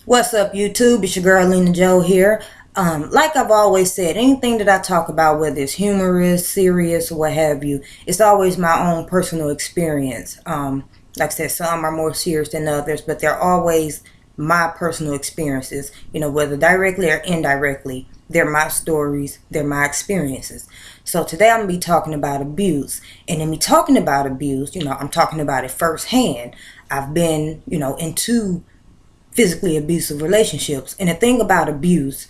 What's up, YouTube? It's your girl, Lena Joe here. Like I've always said, anything that I talk about, whether it's humorous, serious, or what have you, it's always my own personal experience. Like I said, some are more serious than others, but they're always my personal experiences, whether directly or indirectly. They're my stories, they're my experiences. So today I'm going to be talking about abuse. And in me talking about abuse, I'm talking about it firsthand. I've been, into physically abusive relationships. And the thing about abuse,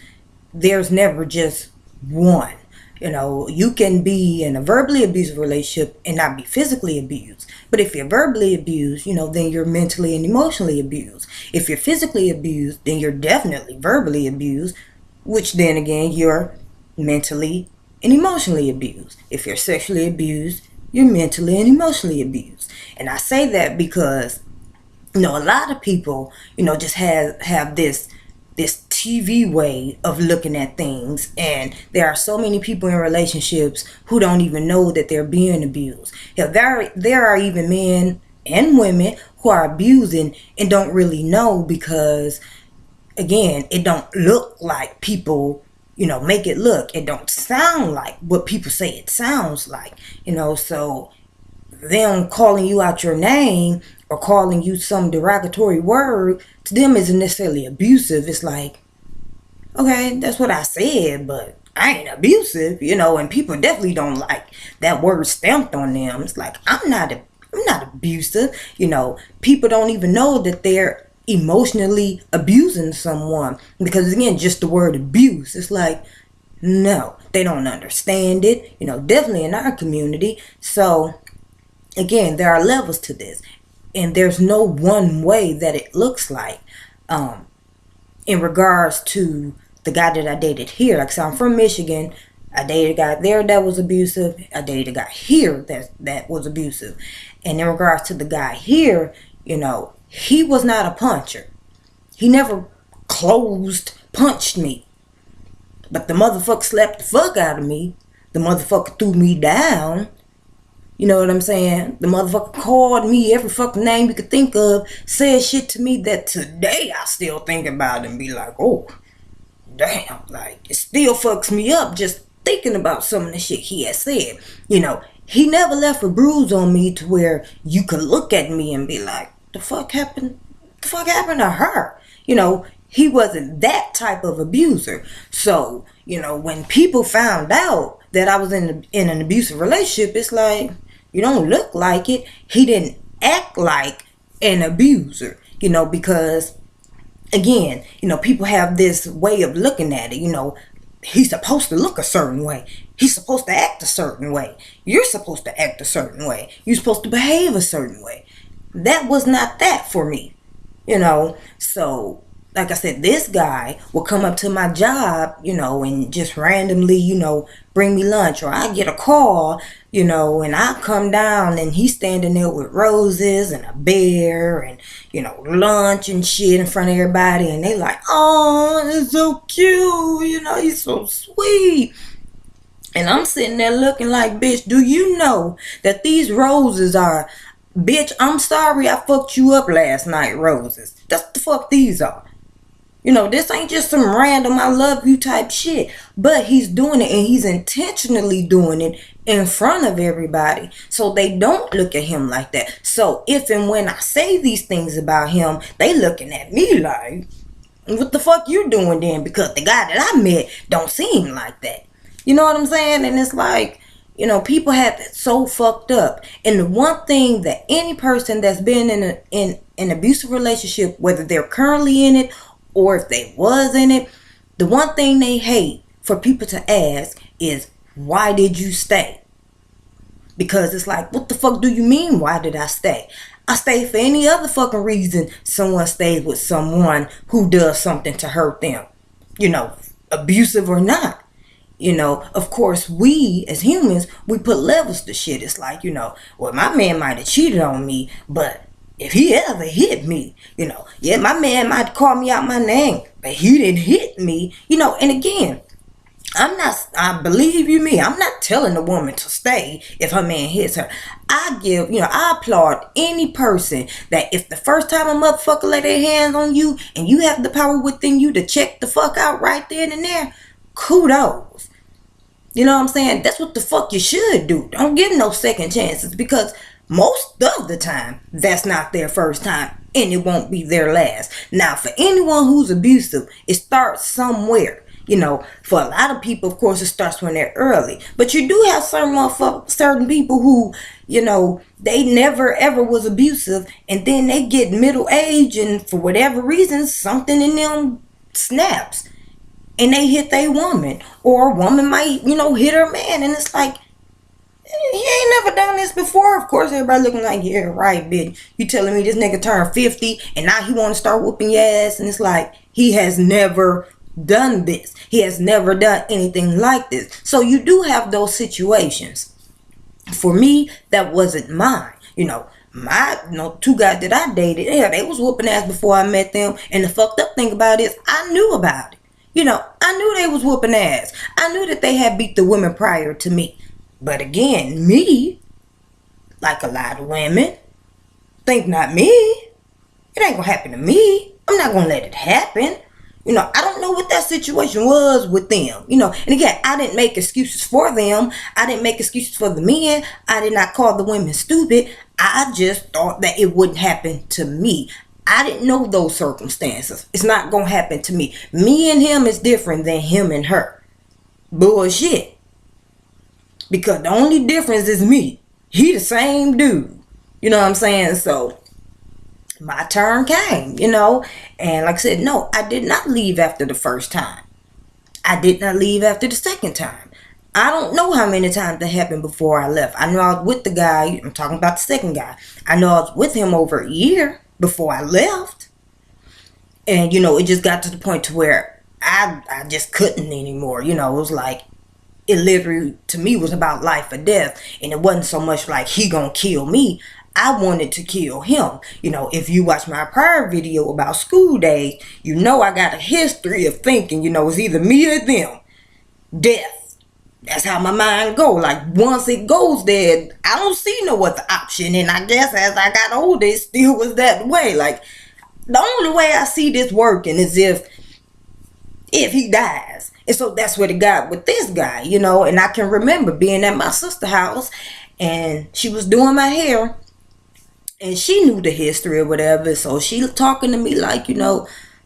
there's never just one. You can be in a verbally abusive relationship and not be physically abused. But if you're verbally abused, then you're mentally and emotionally abused. If you're physically abused, then you're definitely verbally abused, which then again, you're mentally and emotionally abused. If you're sexually abused, you're mentally and emotionally abused. And I say that because a lot of people, just have this TV way of looking at things, and there are so many people in relationships who don't even know that they're being abused. Hell, there are even men and women who are abusing and don't really know because, again, it don't look like people make it look. It don't sound like what people say it sounds like. So them calling you out your name or calling you some derogatory word to them isn't necessarily abusive. It's like, okay, that's what I said, but I ain't abusive, and people definitely don't like that word stamped on them. It's like, I'm not abusive. People don't even know that they're emotionally abusing someone because, again, just the word abuse, it's like, no, they don't understand it, definitely in our community. So again, there are levels to this, and there's no one way that it looks like. In regards to the guy that I dated here, like I said, I'm from Michigan. I dated a guy there that was abusive. I dated a guy here that was abusive. And in regards to the guy here, he was not a puncher. He never punched me. But the motherfucker slapped the fuck out of me. The motherfucker threw me down. You know what I'm saying? The motherfucker called me every fucking name you could think of, said shit to me that today I still think about and be like, oh, damn, like, it still fucks me up just thinking about some of the shit he had said. He never left a bruise on me to where you could look at me and be like, the fuck happened? The fuck happened to her? He wasn't that type of abuser. So, when people found out that I was in an abusive relationship, it's like, you don't look like it. He didn't act like an abuser, because, again, people have this way of looking at it. He's supposed to look a certain way. He's supposed to act a certain way. You're supposed to act a certain way. You're supposed to behave a certain way. That was not that for me, So, like I said, this guy will come up to my job, and just randomly, bring me lunch. Or I get a call, and I come down and he's standing there with roses and a bear and, lunch and shit in front of everybody. And they like, oh, it's so cute. He's so sweet. And I'm sitting there looking like, bitch, do you know that these roses are, bitch, I'm sorry I fucked you up last night roses. That's the fuck these are. This ain't just some random I love you type shit. But he's doing it, and he's intentionally doing it in front of everybody. So they don't look at him like that. So if and when I say these things about him, they looking at me like, what the fuck you doing then? Because the guy that I met don't seem like that. You know what I'm saying? And it's like, people have it so fucked up. And the one thing that any person that's been in an abusive relationship, whether they're currently in it or if they was in it, the one thing they hate for people to ask is, why did you stay? Because it's like, what the fuck do you mean, why did I stay? I stayed for any other fucking reason someone stays with someone who does something to hurt them. Abusive or not. Of course, we as humans, we put levels to shit. It's like, well, my man might have cheated on me, but if he ever hit me, yeah, my man might call me out my name, but he didn't hit me, and again, I believe you me, I'm not telling a woman to stay if her man hits her. I applaud any person that if the first time a motherfucker lay their hands on you and you have the power within you to check the fuck out right then and there, kudos. You know what I'm saying? That's what the fuck you should do. Don't give no second chances, because most of the time that's not their first time and it won't be their last. Now, for anyone who's abusive, it starts somewhere. For a lot of people, of course, it starts when they're early. But you do have certain people who, they never ever was abusive, and then they get middle age, and for whatever reason, something in them snaps, and they hit their woman, or a woman might, hit her man, and it's like, he ain't never done this before. Of course, everybody looking like, yeah, right, bitch. You telling me this nigga turned 50 and now he want to start whooping your ass, and it's like, he has never done this. He has never done anything like this. So you do have those situations. For me, that wasn't mine. My two guys that I dated, yeah, they was whooping ass before I met them. And the fucked up thing about it is, I knew about it. I knew they was whooping ass. I knew that they had beat the women prior to me. But again, me, like a lot of women, think not me. It ain't gonna happen to me. I'm not gonna let it happen. I don't know what that situation was with them. And again, I didn't make excuses for them. I didn't make excuses for the men. I did not call the women stupid. I just thought that it wouldn't happen to me. I didn't know those circumstances. It's not going to happen to me. Me and him is different than him and her. Bullshit. Because the only difference is me. He the same dude. You know what I'm saying? So my turn came, and like I said, no, I did not leave after the first time. I did not leave after the second time. I don't know how many times that happened before I left. I know I was with the guy, I'm talking about the second guy. I know I was with him over a year before I left. And, it just got to the point to where I just couldn't anymore. It was like, it literally, to me, was about life or death. And it wasn't so much like he gonna kill me. I wanted to kill him. If you watch my prior video about school days, I got a history of thinking, it's either me or them. Death. That's how my mind go. Like, once it goes there, I don't see no other option. And I guess as I got older, it still was that way. Like, the only way I see this working is if he dies. And so that's what it got with this guy, And I can remember being at my sister's house, and she was doing my hair. And she knew the history or whatever, so she talking to me like,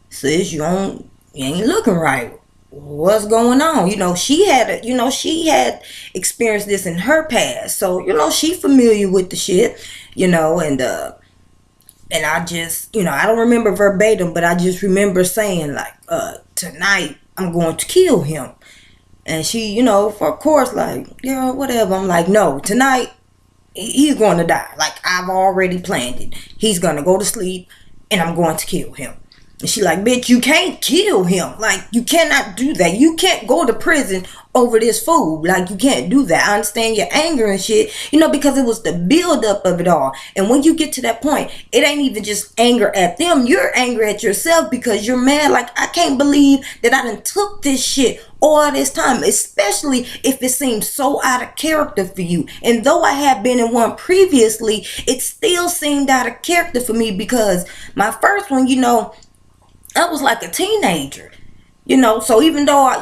sis, you ain't looking right. What's going on? She had experienced this in her past, so she familiar with the shit, and I just, I don't remember verbatim, but I just remember saying like, tonight I'm going to kill him, and she, for of course, like, yeah, whatever. I'm like, no, tonight he's going to die. Like, I've already planned it. He's going to go to sleep, and I'm going to kill him. And she like, bitch, you can't kill him. Like, you cannot do that. You can't go to prison over this fool. Like, you can't do that. I understand your anger and shit, because it was the buildup of it all. And when you get to that point, it ain't even just anger at them. You're angry at yourself because you're mad. Like, I can't believe that I done took this shit all this time, especially if it seems so out of character for you. And though I had been in one previously, it still seemed out of character for me, because my first one, I was like a teenager, so even though, I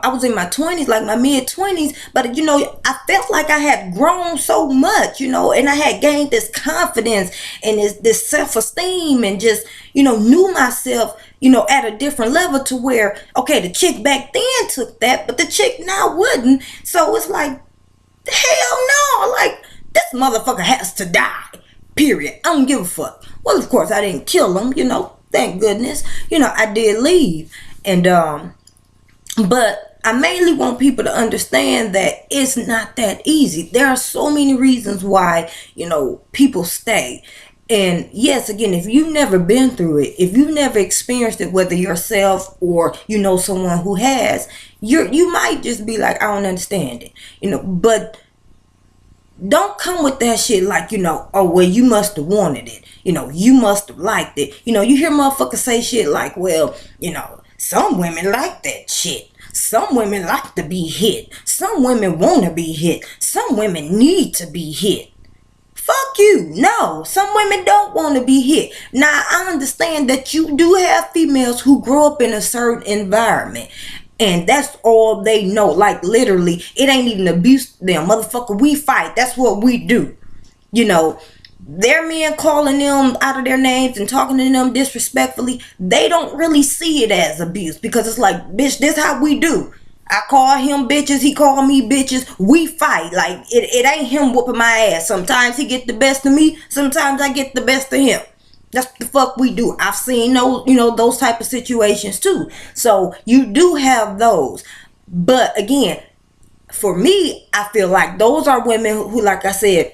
was in my 20s, like my mid 20s, but, I felt like I had grown so much, and I had gained this confidence and this self-esteem, and just, knew myself, at a different level, to where, okay, the chick back then took that, but the chick now wouldn't. So it's like, hell no, like, this motherfucker has to die, period. I don't give a fuck. Well, of course, I didn't kill him, thank goodness. I did leave. And, but I mainly want people to understand that it's not that easy. There are so many reasons why, people stay. And yes, again, if you've never been through it, if you've never experienced it, whether yourself or someone who has, you might just be like, I don't understand it, but don't come with that shit like, oh, well, you must have wanted it, you must have liked it. You hear motherfuckers say shit like, well, some women like that shit. Some women like to be hit. Some women want to be hit. Some women need to be hit. Fuck you. No, some women don't want to be hit. Now, I understand that you do have females who grow up in a certain environment. And that's all they know. Like, literally, it ain't even abuse them. Motherfucker, we fight. That's what we do. You know, their men calling them out of their names and talking to them disrespectfully, they don't really see it as abuse. Because it's like, bitch, this how we do. I call him bitches, he call me bitches. We fight. Like, it ain't him whooping my ass. Sometimes he get the best of me. Sometimes I get the best of him. That's what the fuck we do. I've seen those type of situations too. So you do have those. But again, for me, I feel like those are women who, like I said,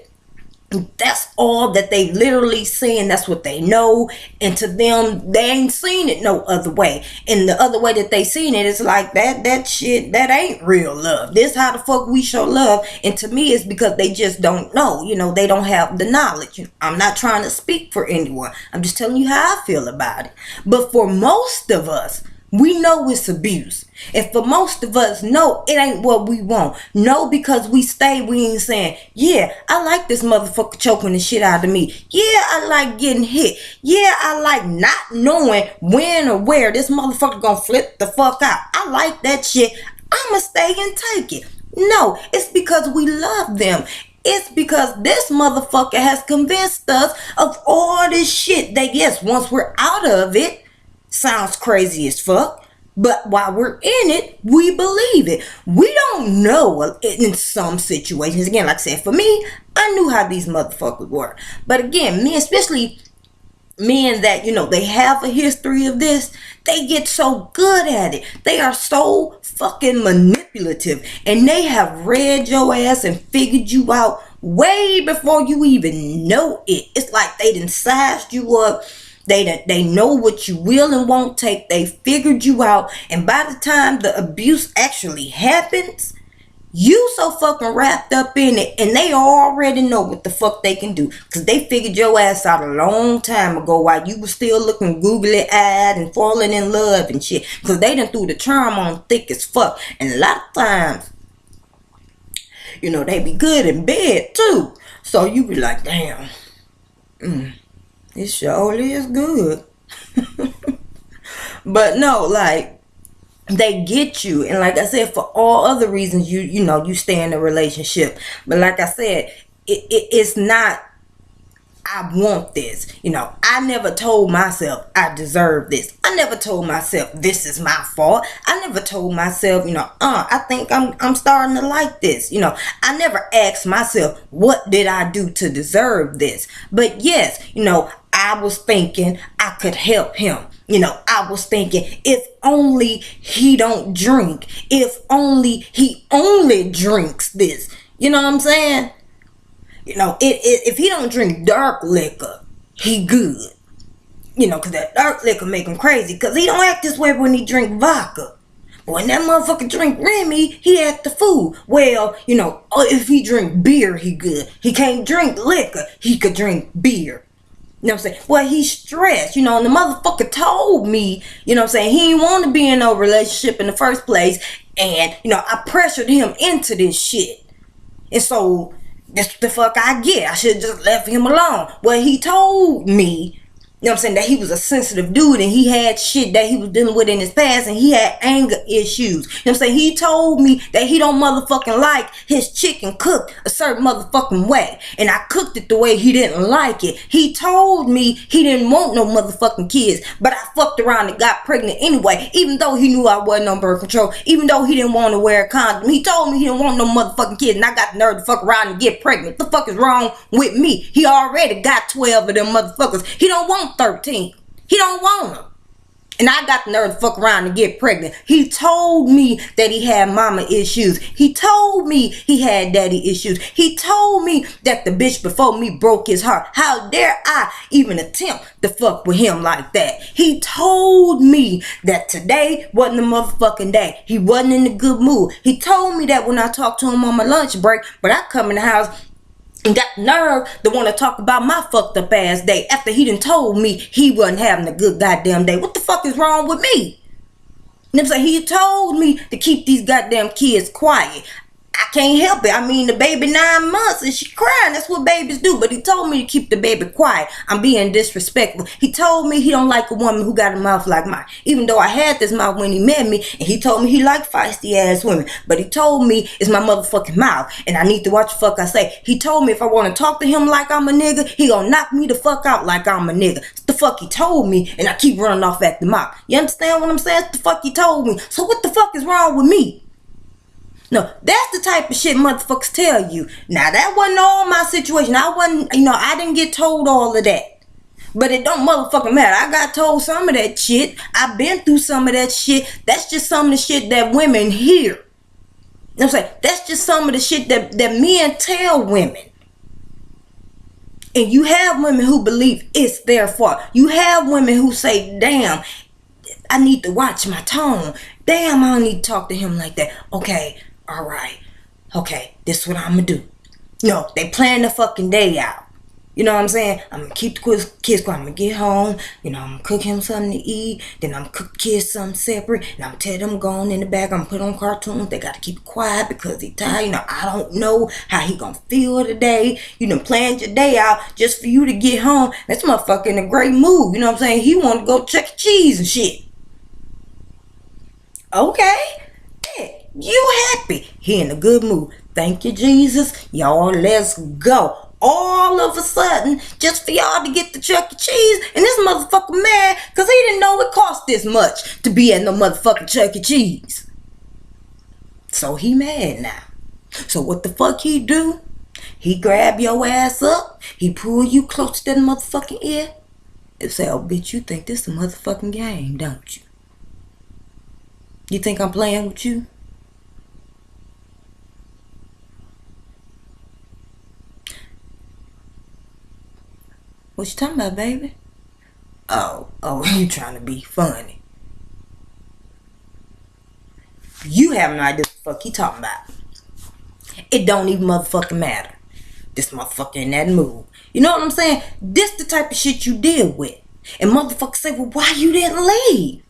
that's all that they literally saying. That's what they know, and to them, they ain't seen it no other way. And the other way that they seen it is like that shit, that ain't real love. This how the fuck we show love. And to me, it's because they just don't know. They don't have the knowledge. I'm not trying to speak for anyone. I'm just telling you how I feel about it. But for most of us, we know it's abuse. And for most of us, no, it ain't what we want. No, because we ain't saying, yeah, I like this motherfucker choking the shit out of me. Yeah, I like getting hit. Yeah, I like not knowing when or where this motherfucker gonna flip the fuck out. I like that shit. I'ma stay and take it. No, it's because we love them. It's because this motherfucker has convinced us of all this shit that, yes, once we're out of it, sounds crazy as fuck, but while we're in it, we believe it. We don't know in some situations. Again, like I said, for me, I knew how these motherfuckers were. But again, me, especially men that, they have a history of this, they get so good at it. They are so fucking manipulative. And they have read your ass and figured you out way before you even know it. It's like they done sized you up. They know what you will and won't take. They figured you out. And by the time the abuse actually happens, you so fucking wrapped up in it. And they already know what the fuck they can do. Because they figured your ass out a long time ago while you was still looking googly-eyed and falling in love and shit. Because they done threw the charm on thick as fuck. And a lot of times, they be good in bed too. So you be like, damn. It surely is good. But no, like, they get you. And like I said, for all other reasons, you stay in a relationship. But like I said, it's not, I want this. I never told myself I deserve this. I never told myself this is my fault. I never told myself, I think I'm starting to like this. I never asked myself, what did I do to deserve this? But yes, I was thinking I could help him. I was thinking, if only he don't drink. If only he only drinks this. You know what I'm saying? If he don't drink dark liquor, he good. Because that dark liquor make him crazy. Because he don't act this way when he drink vodka. But when that motherfucker drink Remy, he act the fool. Well, if he drink beer, he good. He can't drink liquor. He could drink beer. You know what I'm saying? Well, he's stressed, and the motherfucker told me, he didn't want to be in no relationship in the first place. And, I pressured him into this shit. And so, that's the fuck I get. I should have just left him alone. Well, he told me, that he was a sensitive dude and he had shit that he was dealing with in his past and he had anger issues. He told me that he don't motherfucking like his chicken cooked a certain motherfucking way. And I cooked it the way he didn't like it. He told me he didn't want no motherfucking kids. But I fucked around and got pregnant anyway. Even though he knew I wasn't on birth control. Even though he didn't want to wear a condom. He told me he didn't want no motherfucking kids. And I got the nerve to fuck around and get pregnant. What the fuck is wrong with me? He already got 12 of them motherfuckers. He don't want 13. He don't want them. And I got the nerve to fuck around and get pregnant. He told me that he had mama issues. He told me he had daddy issues. He told me that the bitch before me broke his heart. How dare I even attempt to fuck with him like that? He told me that today wasn't a motherfucking day. He wasn't in a good mood. He told me that when I talked to him on my lunch break, but I come in the house and got the nerve to want to talk about my fucked up ass day after he done told me he wasn't having a good goddamn day. What the fuck is wrong with me? You know what I'm saying? He told me to keep these goddamn kids quiet. I can't help it. I mean, the baby 9 months and she crying. That's what babies do. But he told me to keep the baby quiet. I'm being disrespectful. He told me he don't like a woman who got a mouth like mine. Even though I had this mouth when he met me, and he told me he liked feisty ass women. But he told me it's my motherfucking mouth, and I need to watch the fuck I say. He told me if I want to talk to him like I'm a nigga, he gonna knock me the fuck out like I'm a nigga. That's the fuck he told me, and I keep running off at the mouth. You understand what I'm saying? That's the fuck he told me. So what the fuck is wrong with me? No, that's the type of shit motherfuckers tell you. Now, that wasn't all my situation. I didn't get told all of that. But it don't motherfucking matter. I got told some of that shit. I've been through some of that shit. That's just some of the shit that women hear. You know what I'm saying? That's just some of the shit that men tell women. And you have women who believe it's their fault. You have women who say, damn, I need to watch my tone. Damn, I don't need to talk to him like that. Okay. All right, okay, this is what I'm gonna do. No, they plan the fucking day out. You know what I'm saying? I'm gonna keep the kids quiet. I'm gonna get home. I'm gonna cook him something to eat. Then I'm gonna cook the kids something separate. And I'm gonna tell them go on in the back. I'm gonna put on cartoons. They gotta keep it quiet because he tired. I don't know how he gonna feel today. You done planned your day out just for you to get home. That's motherfucker in a great mood. You know what I'm saying? He wanna go Chuck E. Cheese and shit. Okay. Yeah. You happy. He in a good mood. Thank you, Jesus. Y'all, let's go. All of a sudden, just for y'all to get the Chuck E. Cheese, and this motherfucker mad because he didn't know it cost this much to be at no motherfucking Chuck E. Cheese. So he mad now. So what the fuck he do? He grab your ass up. He pull you close to that motherfucking ear and say, oh, bitch, you think this a motherfucking game, don't you? You think I'm playing with you? What you talking about, baby? Oh, you trying to be funny. You have no idea what the fuck he talking about. It don't even motherfucking matter. This motherfucker in that mood. You know what I'm saying? This the type of shit you deal with. And motherfuckers say, well, why you didn't leave?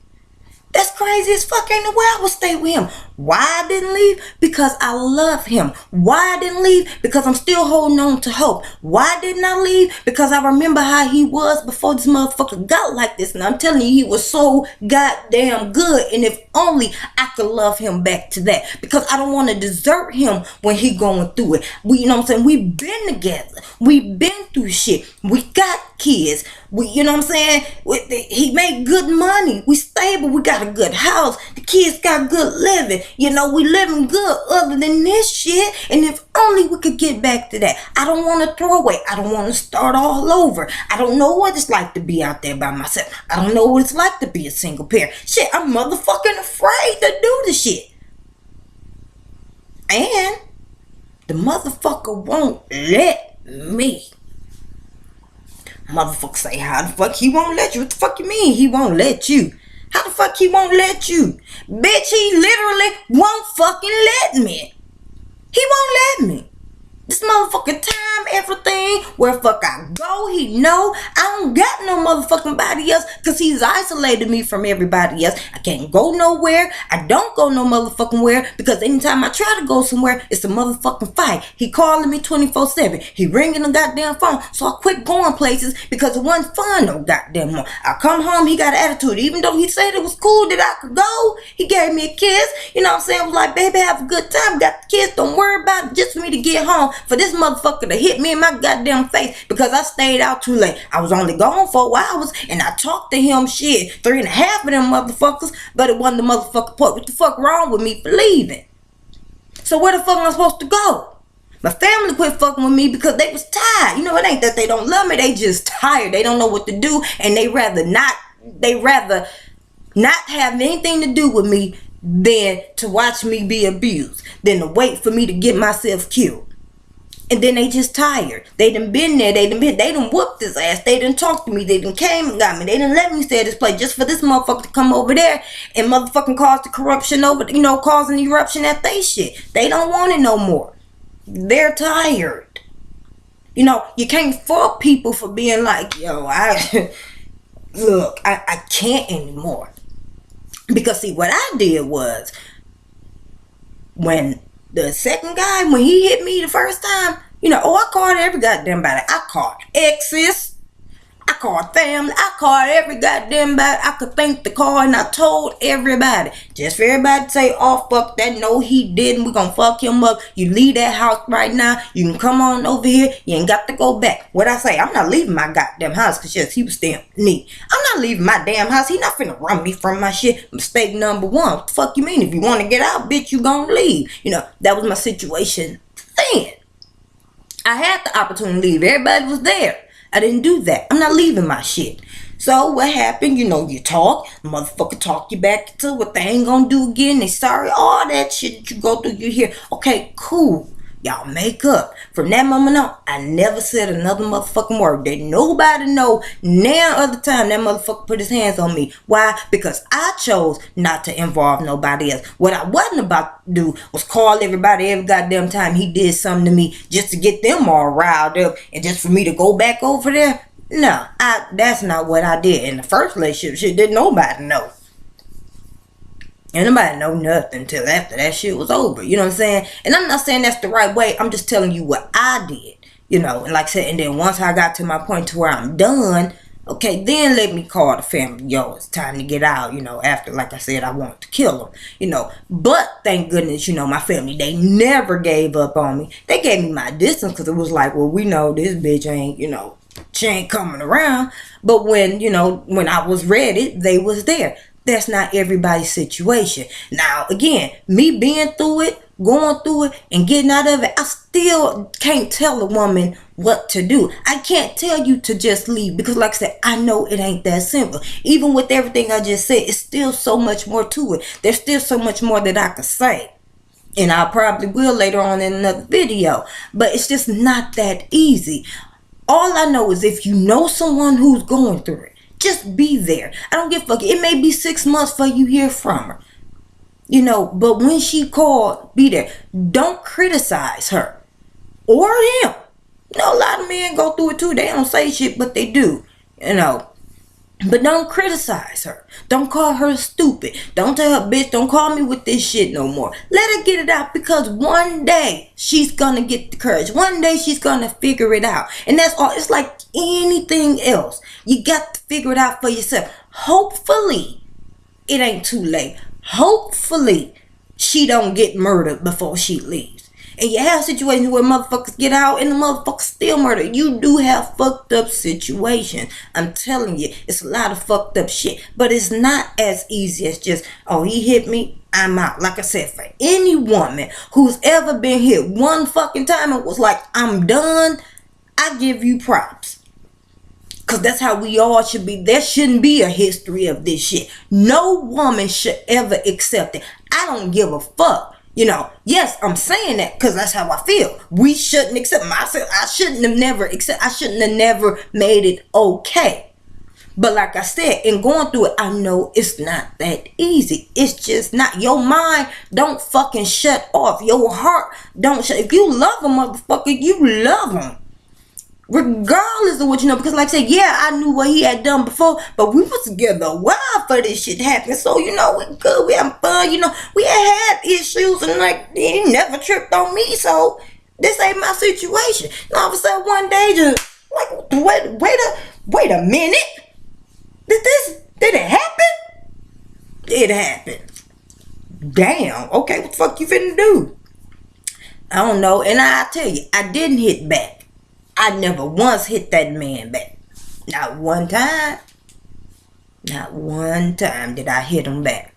That's crazy as fuck. Ain't no way I would stay with him. Why I didn't leave? Because I love him. Why I didn't leave? Because I'm still holding on to hope. Why didn't I leave? Because I remember how he was before this motherfucker got like this. And I'm telling you, he was so goddamn good. And if only I could love him back to that. Because I don't want to desert him when he going through it. You know what I'm saying? We've been together. We've been through shit. We got kids. You know what I'm saying? He made good money. We stable. We got a good house. The kids got good living. We living good other than this shit. And if only we could get back to that. I don't want to throw away. I don't want to start all over. I don't know what it's like to be out there by myself. I don't know what it's like to be a single parent. Shit, I'm motherfucking afraid to do the shit. And the motherfucker won't let me. Motherfucker say, how the fuck he won't let you? What the fuck you mean he won't let you? How the fuck he won't let you? Bitch, he literally won't fucking let me. He won't let me. This motherfucking time, everything, where fuck I go, he know. I don't got no motherfucking body else because he's isolated me from everybody else. I can't go nowhere. I don't go no motherfucking where because anytime I try to go somewhere, it's a motherfucking fight. He calling me 24/7. He ringing the goddamn phone. So I quit going places because it wasn't fun no goddamn more. I come home, he got an attitude. Even though he said it was cool that I could go, he gave me a kiss. You know what I'm saying? I was like, baby, have a good time. Got the kids. Don't worry about it. Just for me to get home. For this motherfucker to hit me in my goddamn face because I stayed out too late. I was only gone 4 hours and I talked to him 3.5 of them motherfuckers, but it wasn't the motherfucker point. What the fuck wrong with me for leaving? So where the fuck am I supposed to go? My family quit fucking with me because they was tired. It ain't that they don't love me, they just tired. They don't know what to do and they rather not have anything to do with me than to watch me be abused, than to wait for me to get myself killed. And then they just tired. They done been there. They done whooped his ass. They done talked to me. They done came and got me. They done let me stay at this place just for this motherfucker to come over there and motherfucking cause the corruption over, cause an eruption at they shit. They don't want it no more. They're tired. You can't fault people for being like, yo, I can't anymore. Because see, what I did was, when the second guy, when he hit me the first time, I called every goddamn body. I called exes. I called family. I called every goddamn body I could think to call, and I told everybody. Just for everybody to say, oh, fuck that. No, he didn't. We gonna fuck him up. You leave that house right now. You can come on over here. You ain't got to go back. What I say? I'm not leaving my goddamn house because yes, he was staying with me. I'm not leaving my damn house. He not finna run me from my shit. Mistake number one. What the fuck you mean? If you want to get out, bitch, you gonna leave. That was my situation then. I had the opportunity to leave. Everybody was there. I didn't do that. I'm not leaving my shit. So what happened? You talk. Motherfucker talk you back to what they ain't gonna do again. They sorry. All that shit that you go through, you hear. Okay, cool. Y'all make up. From that moment on, I never said another motherfucking word. Didn't nobody know now other time that motherfucker put his hands on me. Why? Because I chose not to involve nobody else. What I wasn't about to do was call everybody every goddamn time he did something to me just to get them all riled up and just for me to go back over there. No, that's not what I did. In the first relationship, shit, didn't nobody know. And nobody know nothing until after that shit was over. You know what I'm saying? And I'm not saying that's the right way. I'm just telling you what I did. And like I said, and then once I got to my point to where I'm done, okay, then let me call the family. Yo, it's time to get out, after, like I said, I wanted to kill him, But thank goodness, my family, they never gave up on me. They gave me my distance because it was like, well, we know this bitch ain't, she ain't coming around. But when I was ready, they was there. That's not everybody's situation. Now, again, me being through it, going through it, and getting out of it, I still can't tell a woman what to do. I can't tell you to just leave because, like I said, I know it ain't that simple. Even with everything I just said, it's still so much more to it. There's still so much more that I could say. And I probably will later on in another video. But it's just not that easy. All I know is if you know someone who's going through it, just be there. I don't give a fuck. It may be 6 months before you hear from her. But when she called, be there. Don't criticize her. Or him. A lot of men go through it too. They don't say shit, but they do. But don't criticize her. Don't call her stupid. Don't tell her, bitch, don't call me with this shit no more. Let her get it out because one day she's gonna get the courage. One day she's gonna figure it out. And that's all. It's like anything else. You got to figure it out for yourself. Hopefully, it ain't too late. Hopefully, she don't get murdered before she leaves. And you have situations where motherfuckers get out and the motherfuckers still murder. You do have fucked up situations. I'm telling you, it's a lot of fucked up shit. But it's not as easy as just, oh, he hit me, I'm out. Like I said, for any woman who's ever been hit one fucking time and was like, I'm done, I give you props. Because that's how we all should be. There shouldn't be a history of this shit. No woman should ever accept it. I don't give a fuck. Yes, I'm saying that because that's how I feel. We shouldn't accept myself. I shouldn't have never made it okay. But like I said, in going through it, I know it's not that easy. It's just not. Your mind don't fucking shut off. Your heart don't shut. If you love a motherfucker, you love him. Regardless of what because like I said, yeah, I knew what he had done before, but we was together a while for this shit to happen. So, we good, we having fun, we had issues and like, he never tripped on me, so this ain't my situation. And all of a sudden one day, just like, wait a minute. Did it happen? It happened. Damn, okay, what the fuck you finna do? I don't know, and I tell you, I didn't hit back. I never once hit that man back. Not one time. Not one time did I hit him back.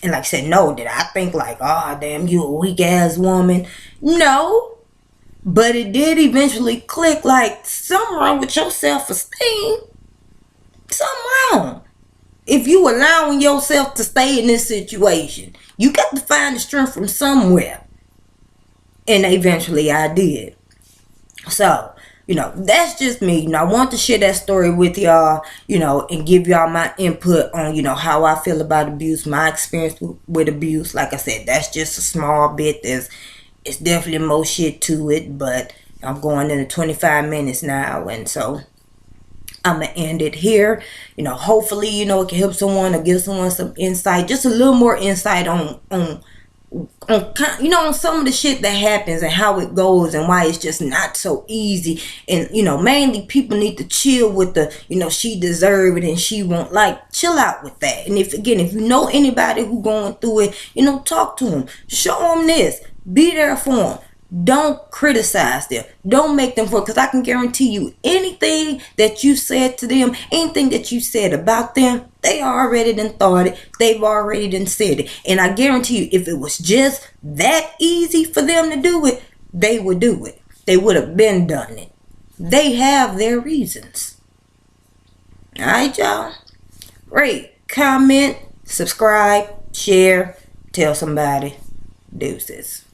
And like I said, no, did I think like, oh, damn, you a weak ass woman? No. But it did eventually click like, something wrong with your self-esteem. Something wrong. If you allowing yourself to stay in this situation, you got to find the strength from somewhere. And eventually I did. So, that's just me. I want to share that story with y'all, and give y'all my input on, how I feel about abuse, my experience with abuse. Like I said, that's just a small bit. It's definitely more shit to it, but I'm going into 25 minutes now. And so, I'm gonna end it here. Hopefully, it can help someone or give someone some insight, just a little more insight on some of the shit that happens and how it goes and why it's just not so easy. And mainly people need to chill with the she deserve it and she won't, like, chill out with that. And if you know anybody who going through it, talk to them, show them this, be there for them. Don't criticize them. Don't make them feel, because I can guarantee you anything that you said to them, anything that you said about them, they already done thought it. They've already done said it. And I guarantee you, if it was just that easy for them to do it, they would do it. They would have been done it. They have their reasons. Alright, y'all? Rate, comment, subscribe, share, tell somebody. Deuces.